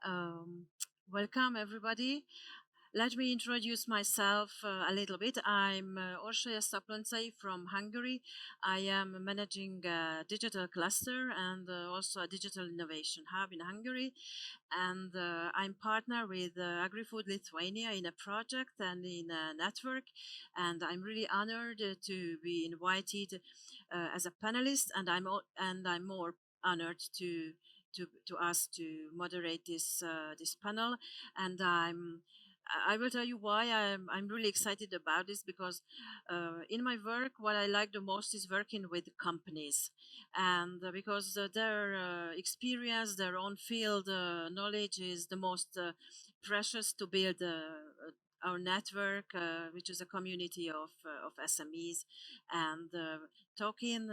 Um, Welcome, everybody. Let me introduce myself a little bit. I'm Orsolya Szaplonczay from Hungary. I am managing a digital cluster and also a digital innovation hub in Hungary. And I'm partner with Agri-Food Lithuania in a project and in a network. And I'm really honored to be invited as a panelist. And I'm more honored to ask to moderate this panel. And I will tell you why I'm really excited about this, because in my work, what I like the most is working with companies, and because their experience, their own field knowledge is the most precious to build our network, which is a community of SMEs, and talking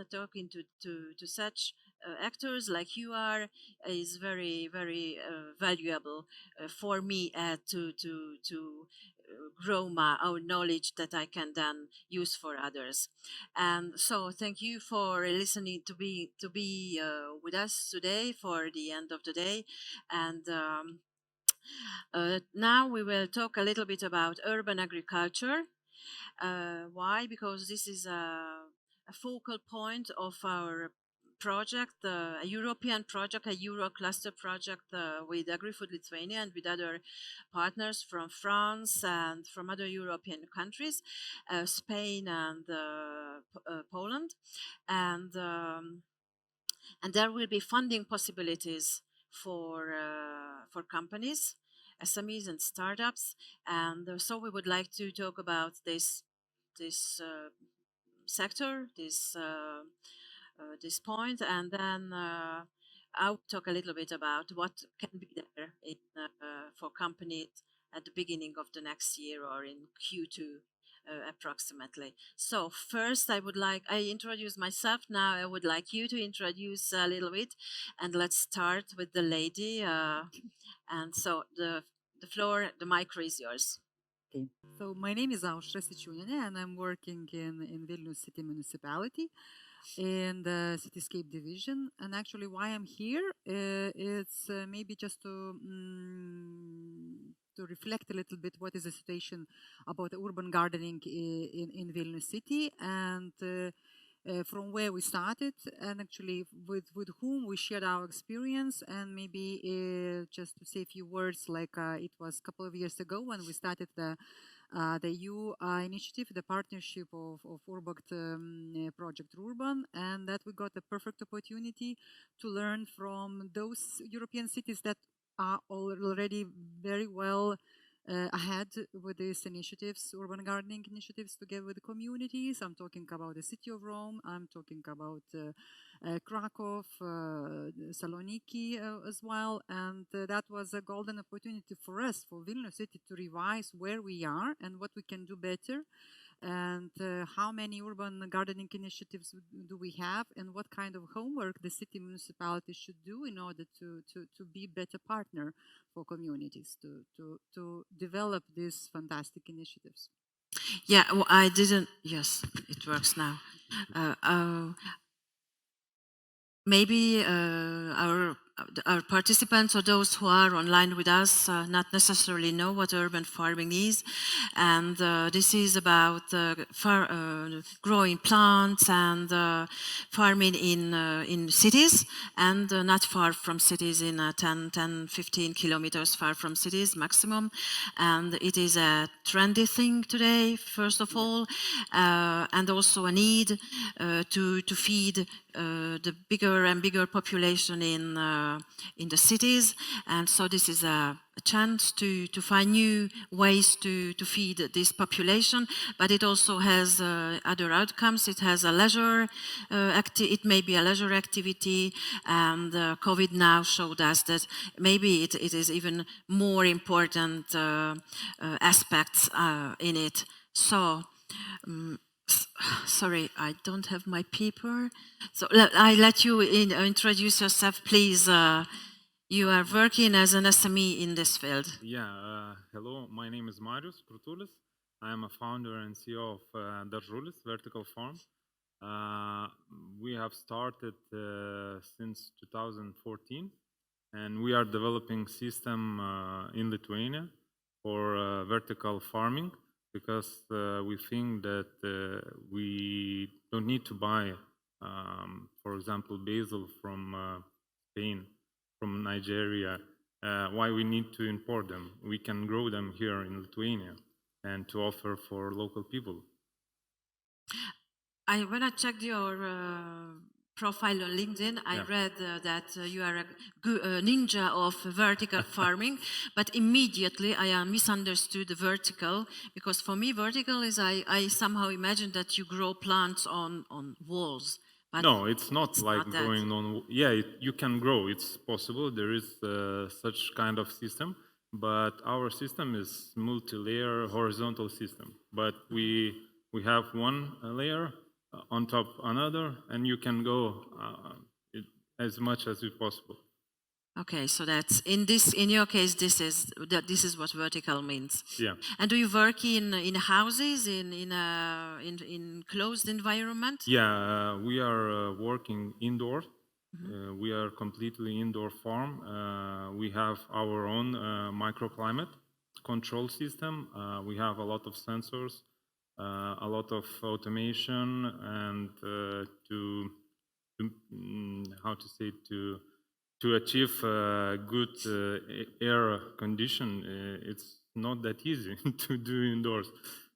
to such actors like you are is very valuable for me to grow our knowledge that I can then use for others. And so thank you for listening to be with us today for the end of the day. And now we will talk a little bit about urban agriculture. Why? Because this is a focal point of our project, a European project, a Euro cluster project with Agri-Food Lithuania and with other partners from France and from other European countries, Spain and Poland. And there will be funding possibilities for companies, SMEs and startups. And so we would like to talk about this sector, this point, and then I'll talk a little bit about what can be there for companies at the beginning of the next year or in Q2. Approximately. So first, I introduce myself. Now I would like you to introduce a little bit, and let's start with the lady. And so the micro is yours. Okay. So my name is Aušra Sičiūnienė, and I'm working in Vilniaus city municipality in the cityscape division. And actually why I'm here, it's maybe just to reflect a little bit what is the situation about urban gardening in Vilnius city, and from where we started, and actually with whom we shared our experience. And maybe just to say a few words, like it was a couple of years ago when we started the EU initiative, the partnership of Project Urban, and that we got a perfect opportunity to learn from those European cities that are already very well ahead with these initiatives, urban gardening initiatives, together with the communities. I'm talking about the city of Rome. I'm talking about Krakow, Saloniki as well. And that was a golden opportunity for us, for Vilnius city, to revise where we are and what we can do better, and how many urban gardening initiatives do we have, and what kind of homework the city municipality should do in order to be better partner for communities to develop these fantastic initiatives. Yeah, well, I didn't. Yes, it works now. Maybe our participants or those who are online with us not necessarily know what urban farming is, and this is about growing plants and farming in cities, and not far from cities, in 10-15 kilometers far from cities maximum. And it is a trendy thing today, first of all, and also a need to feed the bigger and bigger population in the cities. And so this is a chance to find new ways to feed this population, but it also has other outcomes. It has a leisure it may be a leisure activity, and COVID now showed us that maybe it is even more important aspects in it. So sorry, I don't have my paper. So I let you introduce yourself, please. You are working as an SME in this field. Yeah, hello, my name is Marius, Krutulis. I am a founder and CEO of Daržulis vertical farm. We have started since 2014. and we are developing system in Lithuania for vertical farming, because we think that we don't need to buy, for example, basil from Spain, from Nigeria. Why we need to import them? We can grow them here in Lithuania and to offer for local people. When I checked your profile on LinkedIn, I read that you are a ninja of vertical farming, but immediately I misunderstood the vertical, because for me vertical is I somehow imagine that you grow plants on walls. But no, it's not like not that. growing on. Yeah, you can grow. It's possible. There is such kind of system, but our system is multi-layer horizontal system. But we have one layer on top another, and you can go as much as possible. Okay, so that's in your case, this is what vertical means. Yeah. And do you work in houses in closed environment? Yeah, we are working indoor. We are completely indoor farm. We have our own microclimate control system. We have a lot of sensors, a lot of automation, and to achieve good air condition, it's not that easy to do indoors,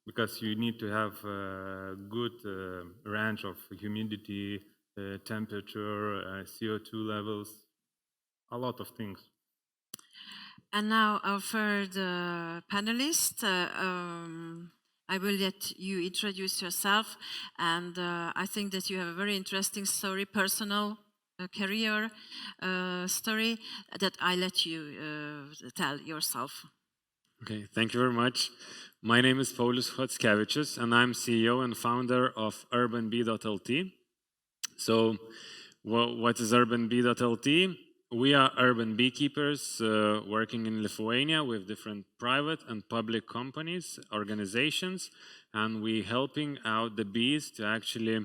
because you need to have a good range of humidity, temperature, CO2 levels, a lot of things. And now our third panelist, I will let you introduce yourself, and I think that you have a very interesting story, personal career story, that I let you tell yourself. Okay, thank you very much. My name is Paulius Chockevičius, and I'm CEO and founder of Urbanbee.lt. So, what is Urbanbee.lt? We are urban beekeepers working in Lithuania with different private and public companies, organizations, and we helping out the bees to actually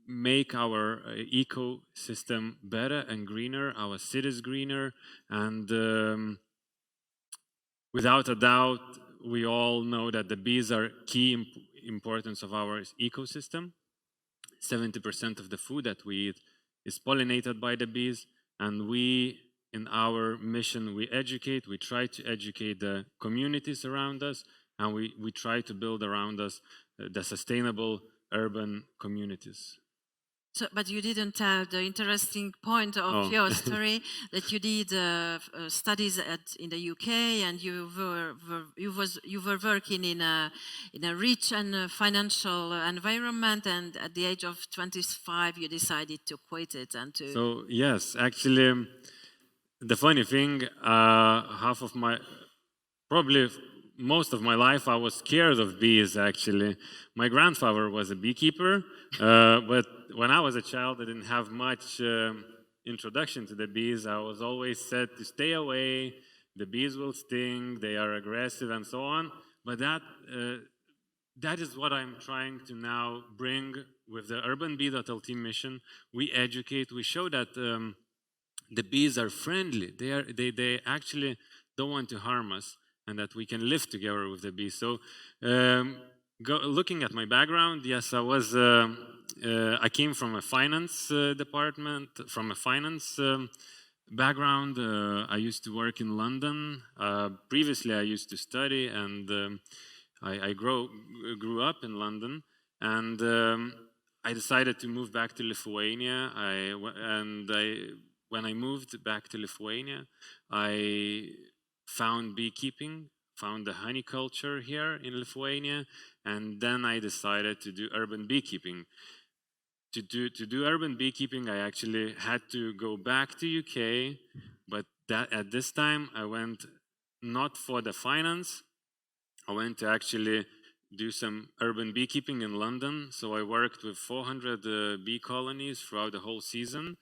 make our ecosystem better and greener, our cities greener, and without a doubt, we all know that the bees are key importance of our ecosystem. 70% of the food that we eat is pollinated by the bees, and we, in our mission, we try to educate the communities around us, and we try to build around us the sustainable urban communities. So, but you didn't tell the interesting point of your story, that you did studies in the UK, and you were working in a rich and financial environment, and at the age of 25 you decided to quit it and to. So yes, actually, the funny thing, most of my life I was scared of bees. Actually, my grandfather was a beekeeper, but when I was a child I didn't have much introduction to the bees. I was always said to stay away, the bees will sting, they are aggressive and so on. But that is what I'm trying to now bring with the Urbanbee.lt mission. We educate, we show that the bees are friendly, they actually don't want to harm us, and that we can live together with the bees. So looking at my background, yes, I came from a finance department, from a finance background. I used to work in London. Previously, I used to study, and I grew up in London. And I decided to move back to Lithuania. When I moved back to Lithuania, I found beekeeping, found the honey culture here in Lithuania, and then I decided to do urban beekeeping. To do urban beekeeping, I actually had to go back to UK, but at this time I went not for the finance. I went to actually do some urban beekeeping in London. So I worked with 400 bee colonies throughout the whole season,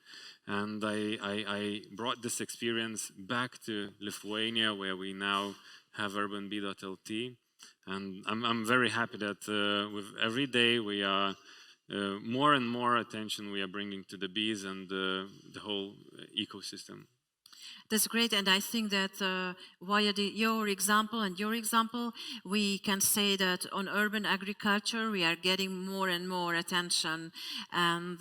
and I brought this experience back to Lithuania, where we now have Urbanbee.lt. And I'm very happy that with every day we are more and more attention we are bringing to the bees and the whole ecosystem. That's great, and I think that via your example and your example, we can say that on urban agriculture we are getting more and more attention. And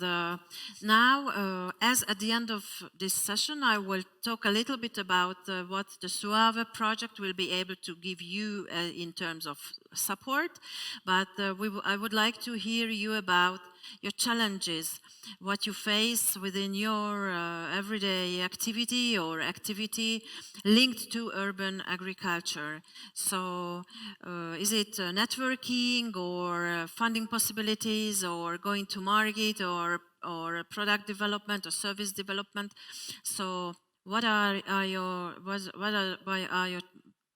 now, as at the end of this session, I will talk a little bit about what the Suave project will be able to give you in terms of support. But I would like to hear you about your challenges, what you face within your everyday activity or activity linked to urban agriculture. So is it networking or funding possibilities or going to market or product development or service development? So what are your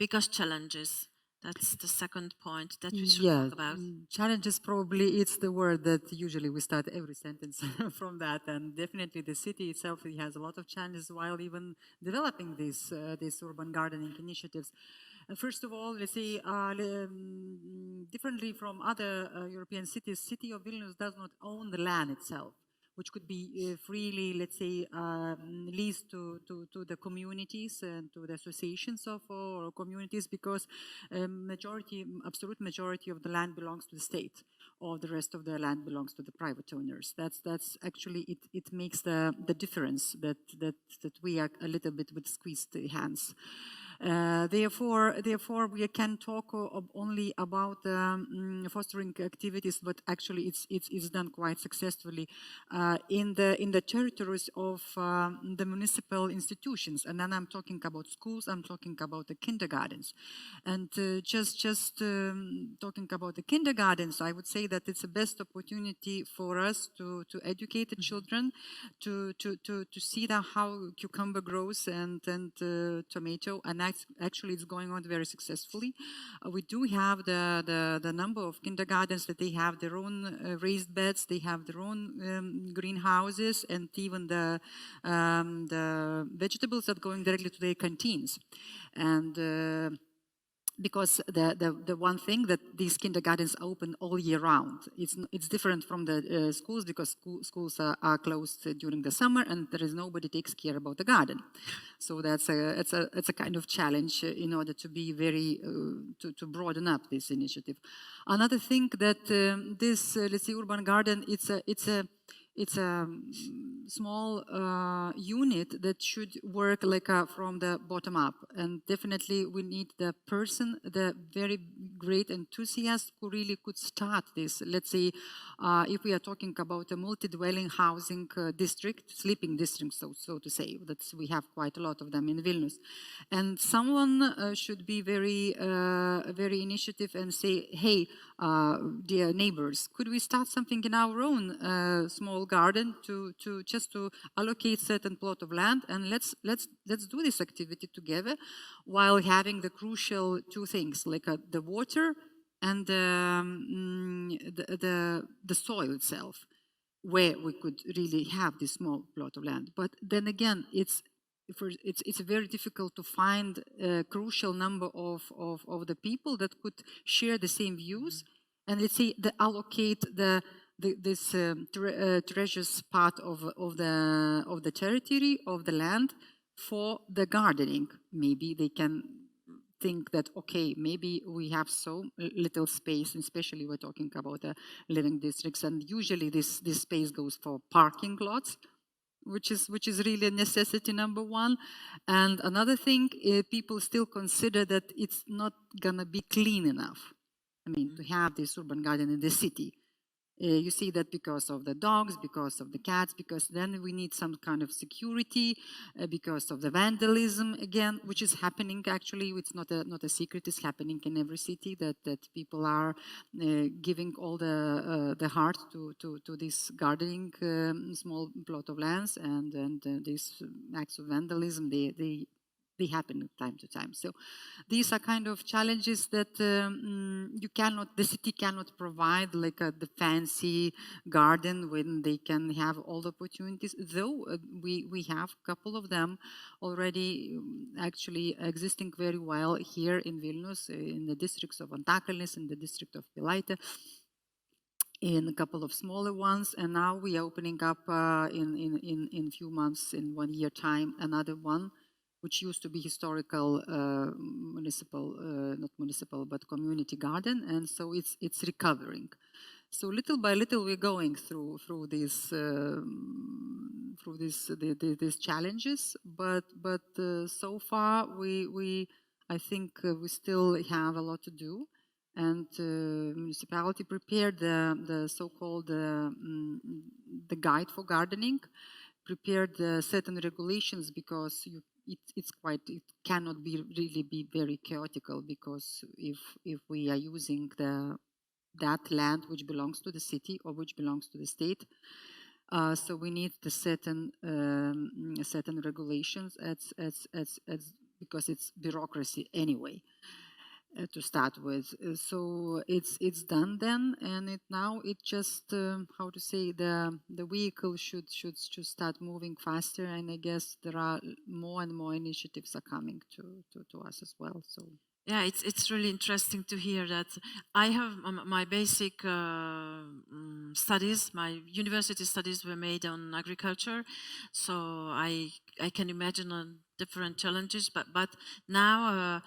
biggest challenges? That's the second point that we should talk about. Challenges, probably it's the word that usually we start every sentence from that, and definitely the city itself has a lot of challenges while even developing these urban gardening initiatives. First of all, let's say differently from other European cities, city of Vilnius does not own the land itself, which could be freely, let's say, leased to the communities and to the associations of communities, because absolute majority of the land belongs to the state, or the rest of the land belongs to the private owners. That's actually, it makes the difference that we are a little bit with squeezed hands. Therefore, we can talk only about fostering activities, but actually it's done quite successfully in the territories of the municipal institutions. And then I'm talking about schools, I'm talking about the kindergartens. And just talking about the kindergartens, I would say that it's the best opportunity for us to educate the children, to see how cucumber grows and tomato, and actually it's going on very successfully. We do have the number of kindergartens that they have their own raised beds, they have their own greenhouses, and even the vegetables that are going directly to their canteens. And because the one thing that these kindergartens open all year round. It's different from the schools, because schools are closed during the summer and there is nobody takes care about the garden. So it's a kind of challenge in order to be very to broaden up this initiative. Another thing that this let's say urban garden, it's a small unit that should work like from the bottom up, and definitely we need the person, the very great enthusiast who really could start this. Let's say if we are talking about a multi-dwelling housing district, sleeping district, so to say, that we have quite a lot of them in Vilnius, and someone should be very initiative and say, hey, dear neighbors, could we start something in our own small garden to just to allocate certain plot of land, and let's do this activity together, while having the crucial two things, like the water and the soil itself, where we could really have this small plot of land. But then again, it's very difficult to find a crucial number of the people that could share the same views, and let's say allocate this treasures part of the territory of the land for the gardening. Maybe they can think that, okay, maybe we have so little space, and especially we're talking about the living districts, and usually this space goes for parking lots, which is really a necessity number one. And another thing, people still consider that it's not gonna be clean enough. I mean, to have this urban garden in the city. You see that because of the dogs, because of the cats, because then we need some kind of security, because of the vandalism again, which is happening actually. It's not a secret. It's happening in every city that people are giving all the heart to this gardening small plot of lands, and these acts of vandalism they happen time to time. So these are kind of challenges that the city cannot provide, like the fancy garden when they can have all the opportunities, though we have a couple of them already actually existing very well here in Vilnius, in the districts of Antakalnis, in the district of Pilaitė. in a couple of smaller ones, and now we are opening up in few months, in 1 year time, another one, which used to be historical municipal, not municipal, but community garden, and so it's recovering. So little by little we're going through these challenges, but so far I think we still have a lot to do. And municipality prepared the so-called the guide for gardening, prepared certain regulations, because it cannot really be very chaotical, because if we are using that land which belongs to the city or which belongs to the state, so we need the certain regulations because it's bureaucracy anyway. To start with, so it's done then, and now it just how to say, the vehicle should start moving faster, and I guess there are more and more initiatives are coming to us as well. So yeah, it's really interesting to hear that. I have my basic studies, my university studies were made on agriculture, so I can imagine on different challenges, but now.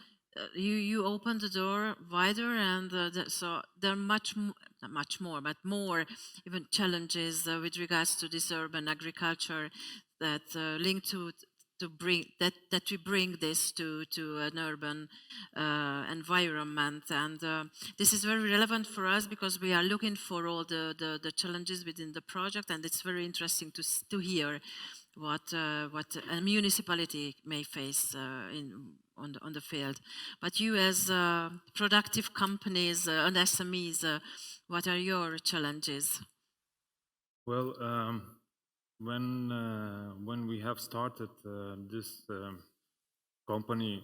You open the door wider, and so there are much more, but more even challenges with regards to this urban agriculture that link to bring that we bring this to an urban environment, and this is very relevant for us because we are looking for all the challenges within the project, and it's very interesting to hear what a municipality may face on the field. But you, as productive companies and SMEs, what are your challenges? Well, when we have started this company,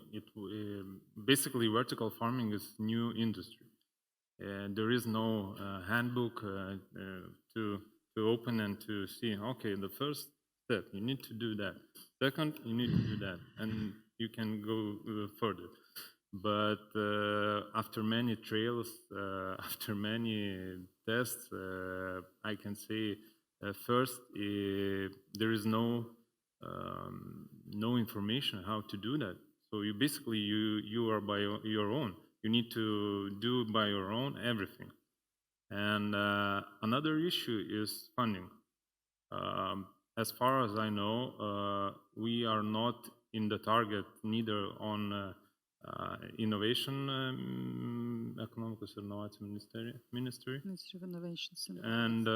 basically vertical farming is new industry. There is no handbook to open and to see. Okay, the first step, you need to do that. Second, you need to do that, and you can go further. But after many trials, after many tests, I can say first there is no information how to do that. So you basically you are by your own. You need to do by your own everything. And another issue is funding. As far as I know, we are not in the target neither on innovation, economikos ir inovacijų ministry, Ministry of Innovations and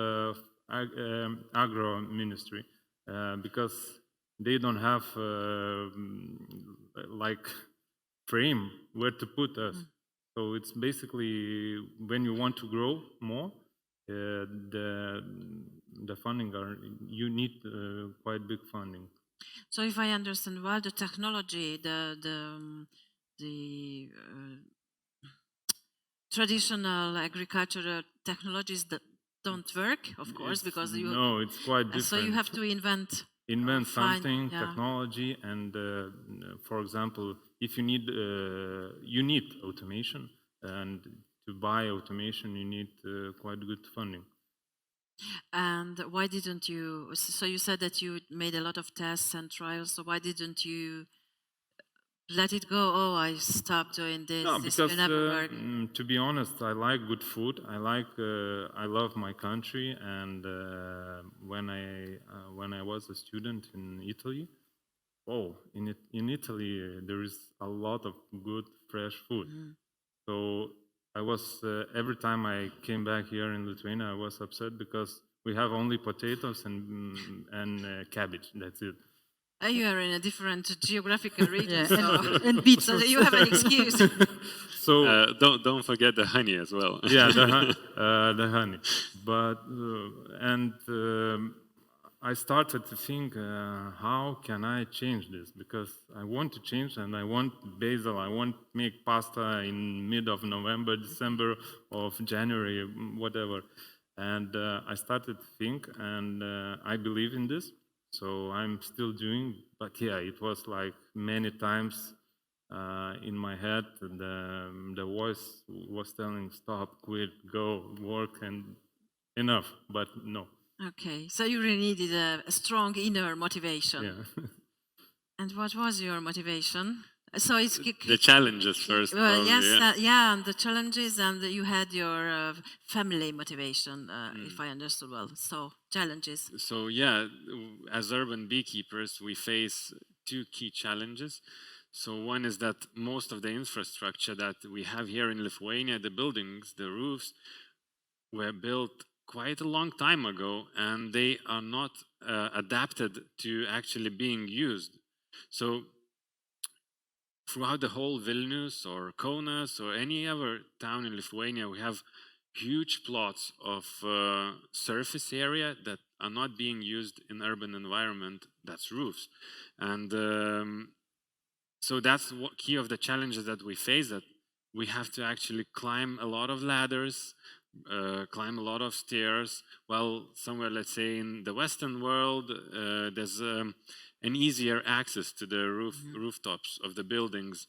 agro ministry, because they don't have like frame where to put us. So it's basically when you want to grow more, the funding you need quite big funding. So if I understand well, the technology, the traditional agricultural technologies that don't work, of course, because you no, it's quite different. So you have to invent something, technology, and for example, if you need automation, and to buy automation, you need quite good funding. And why didn't you? So you said that you made a lot of tests and trials. So why didn't you let it go? Oh, I stopped doing this. No, this because will never work. To be honest, I like good food. I love my country, and when I was a student in Italy, in Italy there is a lot of good fresh food. So I was every time I came back here in Lithuania, I was upset because we have only potatoes and cabbage. That's it. You are in a different geographical region, and so you have an excuse. So don't forget the honey as well. Yeah, the honey. But I started to think, how can I change this? Because I want to change, and I want basil. I want to make pasta in mid of November, December, of January, whatever. And I started to think, and I believe in this. So I'm still doing, but yeah, it was like many times in my head, the voice was telling, stop, quit, go, work, and enough, but no. Okay, so you really needed a strong inner motivation. Yeah. And what was your motivation? So it's The challenges first. well, probably, yes, yeah. yeah, and the challenges, and you had your family motivation, if I understood well. So challenges. So yeah, as urban beekeepers, we face two key challenges. So one is that most of the infrastructure that we have here in Lithuania, the buildings, the roofs, were built quite a long time ago, and they are not adapted to actually being used. So throughout the whole Vilnius or Kaunas or any other town in Lithuania, we have huge plots of surface area that are not being used in urban environment. That's roofs. And so that's what key of the challenges that we face, that we have to actually climb a lot of ladders, climb a lot of stairs. Well, somewhere, let's say in the Western world, there's an easier access to the rooftops of the buildings.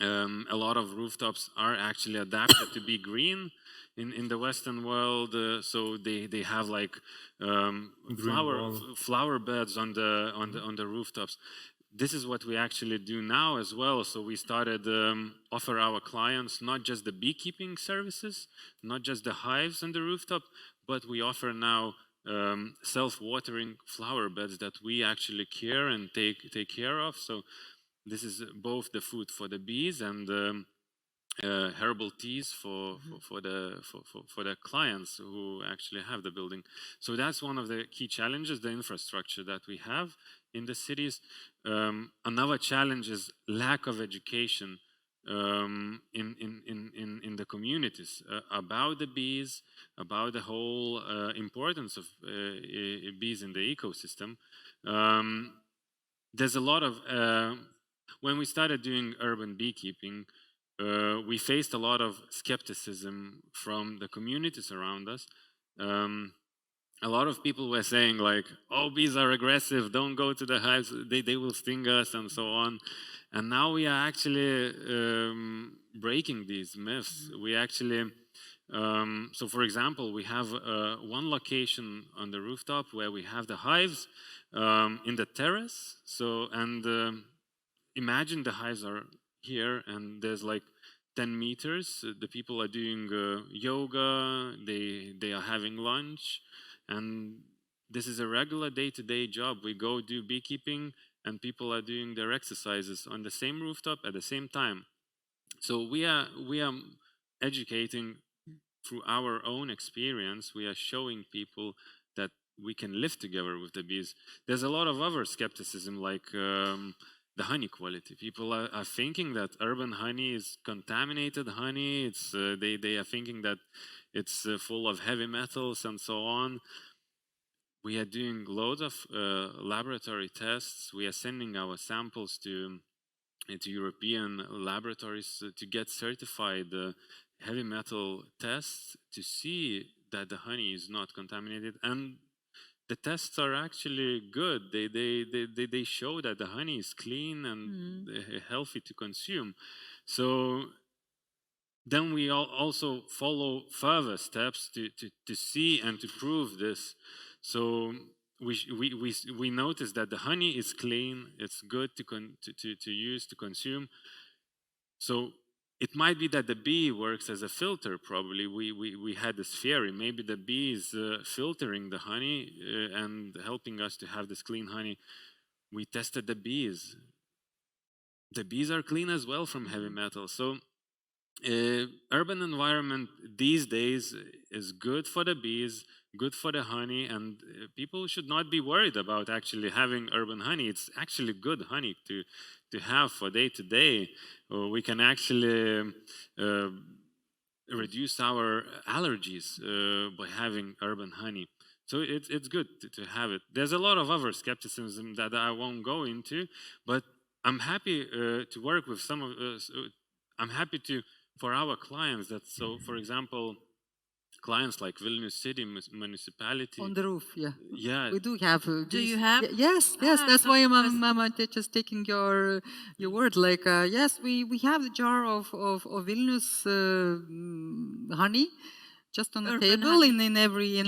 A lot of rooftops are actually adapted to be green in the Western world, so they have like flower beds on the rooftops. This is what we actually do now as well. So we started offer our clients not just the beekeeping services, not just the hives on the rooftop, but we offer now self-watering flower beds that we actually care and take care of. So this is both the food for the bees and herbal teas for the clients who actually have the building. So that's one of the key challenges, the infrastructure that we have in the cities. Another challenge is lack of education in the communities about the bees, about the whole importance of bees in the ecosystem. There's a lot of when we started doing urban beekeeping, we faced a lot of skepticism from the communities around us. A lot of people were saying like, oh, bees are aggressive, don't go to the hives, they will sting us and so on. And now we are actually breaking these myths. We actually, so for example, we have one location on the rooftop where we have the hives in the terrace. So, and imagine the hives are here and there's like 10 meters. The people are doing yoga, they are having lunch. And this is a regular day-to-day job. We go do beekeeping and people are doing their exercises on the same rooftop at the same time. So we are educating through our own experience. We are showing people that we can live together with the bees. There's a lot of other skepticism, like the honey quality. People are thinking that urban honey is contaminated honey. It's they are thinking that it's full of heavy metals and so on. We are doing loads of laboratory tests. We are sending our samples to European laboratories to get certified heavy metal tests to see that the honey is not contaminated. And the tests are actually good. They show that the honey is clean and healthy to consume. So then we also follow further steps to see and to prove this. So we notice that the honey is clean. It's good to use, to consume. So it might be that the bee works as a filter. Probably we had this theory. Maybe the bee is filtering the honey and helping us to have this clean honey. We tested the bees. The bees are clean as well from heavy metals. So urban environment these days is good for the bees, good for the honey, and people should not be worried about actually having urban honey. It's actually good honey to have for day to day. We can actually reduce our allergies by having urban honey. So it's good to have it. There's a lot of other skepticism that I won't go into, but I'm happy to work with some of I'm happy to for our clients that, so for example, clients like Vilnius City Municipality. On the roof, yeah. Yeah. We do have. Do you have? Yes. That's why I'm just taking your word. Like, yes, we have the jar of Vilnius honey. just on the Urban table honey.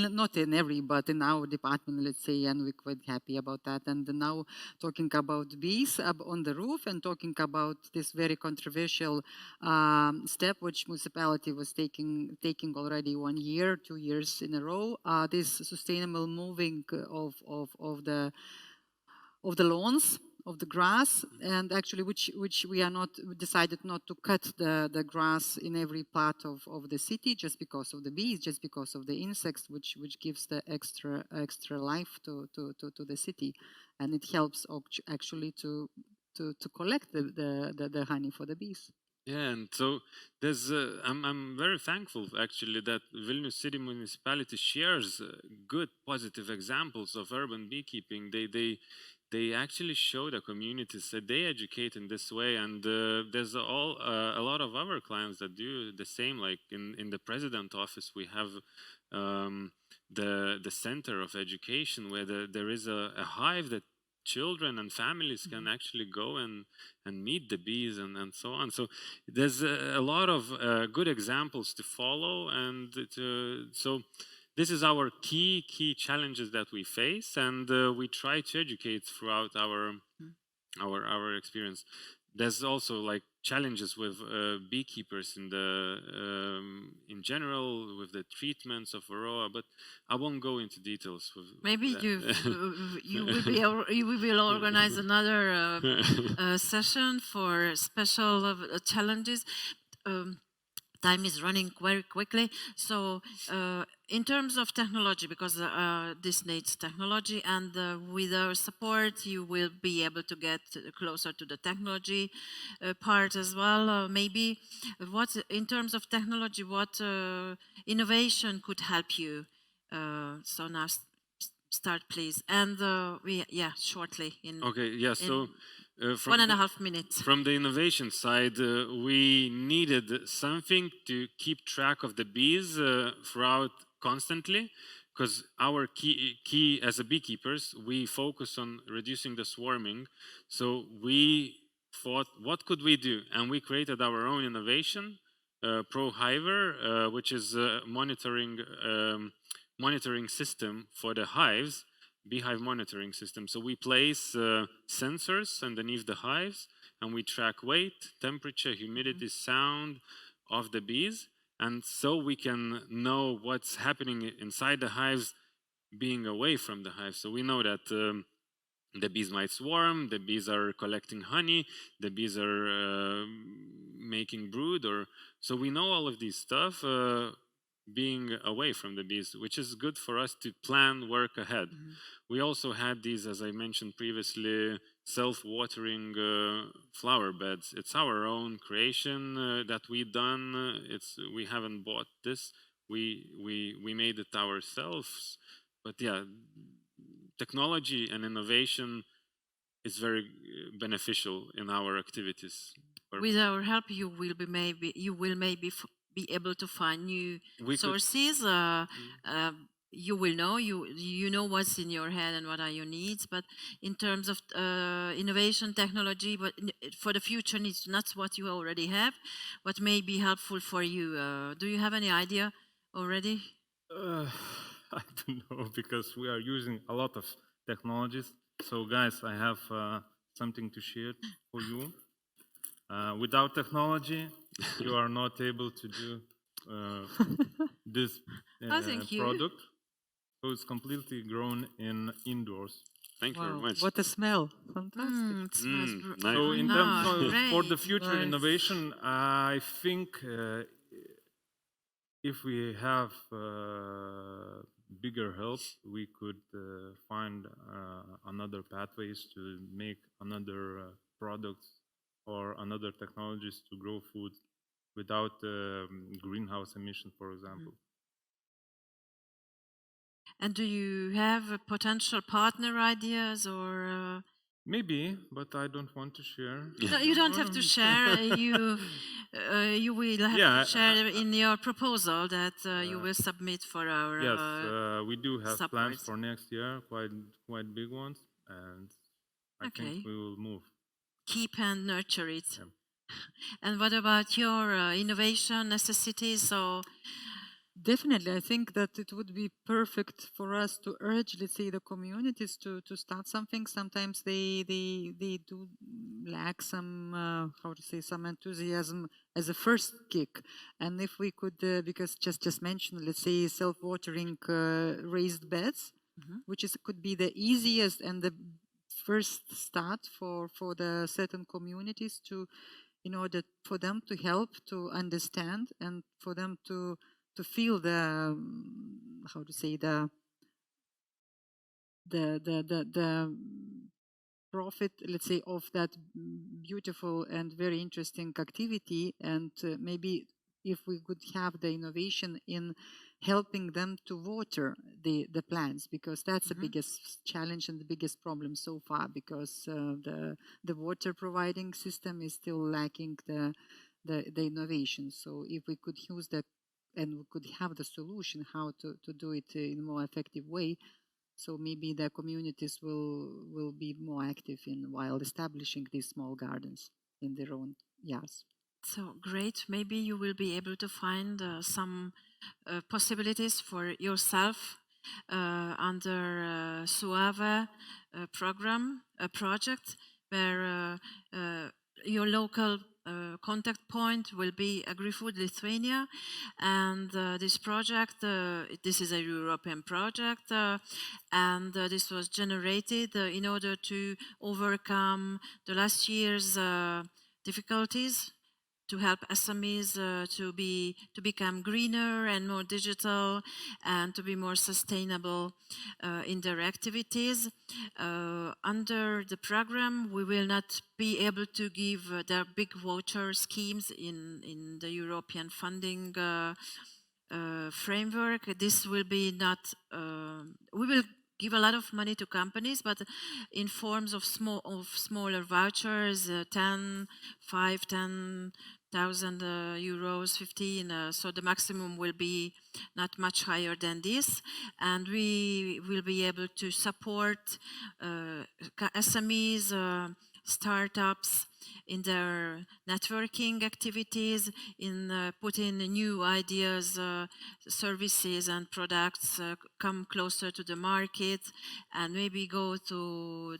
not in every, but in our department, let's say, and we're quite happy about that. And now talking about bees up on the roof and talking about this very controversial step which municipality was taking already 1 year, 2 years in a row. This sustainable moving of the lawns, of the grass, and actually which we are not decided not to cut the grass in every part of the city just because of the bees, just because of the insects, which gives the extra life to the city, and it helps actually to collect the honey for the bees. Yeah, and so there's I'm very thankful actually that Vilnius City Municipality shares good positive examples of urban beekeeping. They actually show the communities that they educate in this way, and there's a lot of our clients that do the same. Like in the president office, we have the center of education where there is a hive that children and families can actually go and meet the bees and so on. So there's a lot of good examples to follow, and so this is our key challenges that we face, and we try to educate throughout our experience. There's also like challenges with beekeepers in general with the treatments of varroa, but I won't go into details. Maybe you will organize another session for special challenges. Time is running very quickly, so in terms of technology, because this needs technology, and with our support you will be able to get closer to the technology part as well. Maybe what, in terms of technology, what innovation could help you? So now start please, and shortly okay, yeah, so from 1.5 minutes. From the innovation side, we needed something to keep track of the bees throughout constantly, because our key as a beekeepers, we focus on reducing the swarming. So we thought, what could we do? And we created our own innovation, ProHiver, which is a monitoring system for the hives. Beehive monitoring system. So we place sensors underneath the hives, and we track weight, temperature, humidity, sound of the bees, and so we can know what's happening inside the hives being away from the hives. So we know that the bees might swarm, the bees are collecting honey, the bees are making brood, so we know all of these stuff being away from the bees, which is good for us to plan work ahead. We also had these, as I mentioned previously, self-watering flower beds. It's our own creation that we've done. We haven't bought this. We made it ourselves. But yeah, technology and innovation is very beneficial in our activities. With our help, you will maybe be able to find new sources. You will know, you know what's in your head and what are your needs, but in terms of innovation, technology, but for the future needs, not what you already have, what may be helpful for you. Do you have any idea already? I don't know, because we are using a lot of technologies. So guys, I have something to share for you. Without technology, you are not able to do this product. So it's completely grown indoors. Thank you very much. What a smell! Fantastic. It smells nice. So in terms of for the future innovation, I think if we have bigger help, we could find another pathways to make another products or another technologies to grow food without greenhouse emission, for example. And do you have potential partner ideas or? Maybe, but I don't want to share. No, you don't have to share. You will have to share in your proposal that you will submit for our. Yes, we do have support. plans for next year, quite big ones, and I think we will move. Keep and nurture it. Yeah. And what about your innovation necessities? So Definitely, I think that it would be perfect for us to urge, let's say, the communities to start something. Sometimes they do lack some how to say, some enthusiasm as a first kick. And if we could, because just mention, let's say, self-watering raised beds, which could be the easiest and the first start for the certain communities to, in order for them to help to understand and for them to feel the how to say, the profit, let's say, of that beautiful and very interesting activity. And maybe if we could have the innovation in helping them to water the plants, because that's the biggest challenge and the biggest problem so far, because the water providing system is still lacking the innovation. So if we could use that and we could have the solution how to do it in a more effective way, so maybe the communities will be more active in while establishing these small gardens in their own yards. So great. Maybe you will be able to find some possibilities for yourself under SUAVE project, where your local contact point will be Agri-Food Lithuania, and this project, this is a European project, and this was generated in order to overcome the last year's difficulties, to help SMEs to become greener and more digital and to be more sustainable in their activities. Under the program, we will not be able to give their big voucher schemes in the European funding framework. This will be not, we will give a lot of money to companies, but in forms of smaller vouchers, 10,000 euros, 15. So the maximum will be not much higher than this, and we will be able to support SMEs, startups in their networking activities, in putting new ideas, services and products, come closer to the market, and maybe go to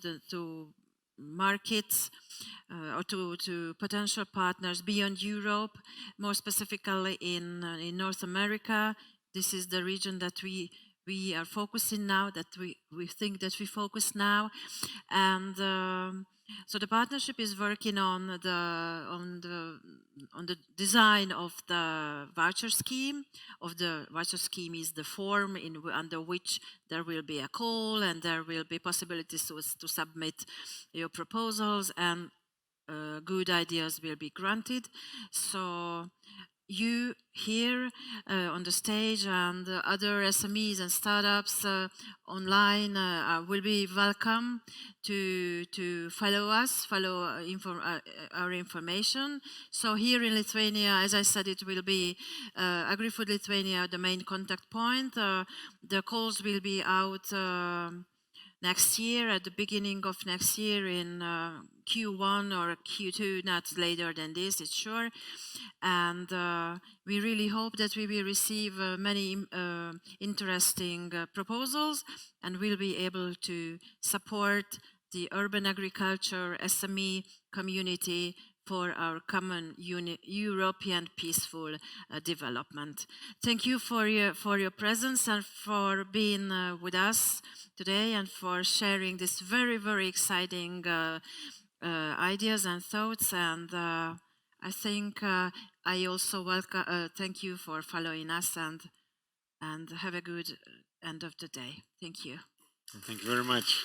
markets or to potential partners beyond Europe, more specifically in North America. This is the region that we are focusing now, that we think that we focus now. And so the partnership is working on the design of the voucher scheme. The voucher scheme is the form under which there will be a call and there will be possibilities to submit your proposals, and good ideas will be granted. So you here on the stage and other SMEs and startups online will be welcome to follow us, our information. So here in Lithuania, as I said, it will be Agri-Food Lithuania, the main contact point. The calls will be out next year, at the beginning of next year, in Q1 or Q2, not later than this, it's sure. And we really hope that we will receive many interesting proposals, and we'll be able to support the urban agriculture SME community for our common European peaceful development. Thank you for your presence and for being with us today and for sharing this very, very exciting ideas and thoughts. And I think I also thank you for following us, and have a good end of the day. Thank you. Thank you very much.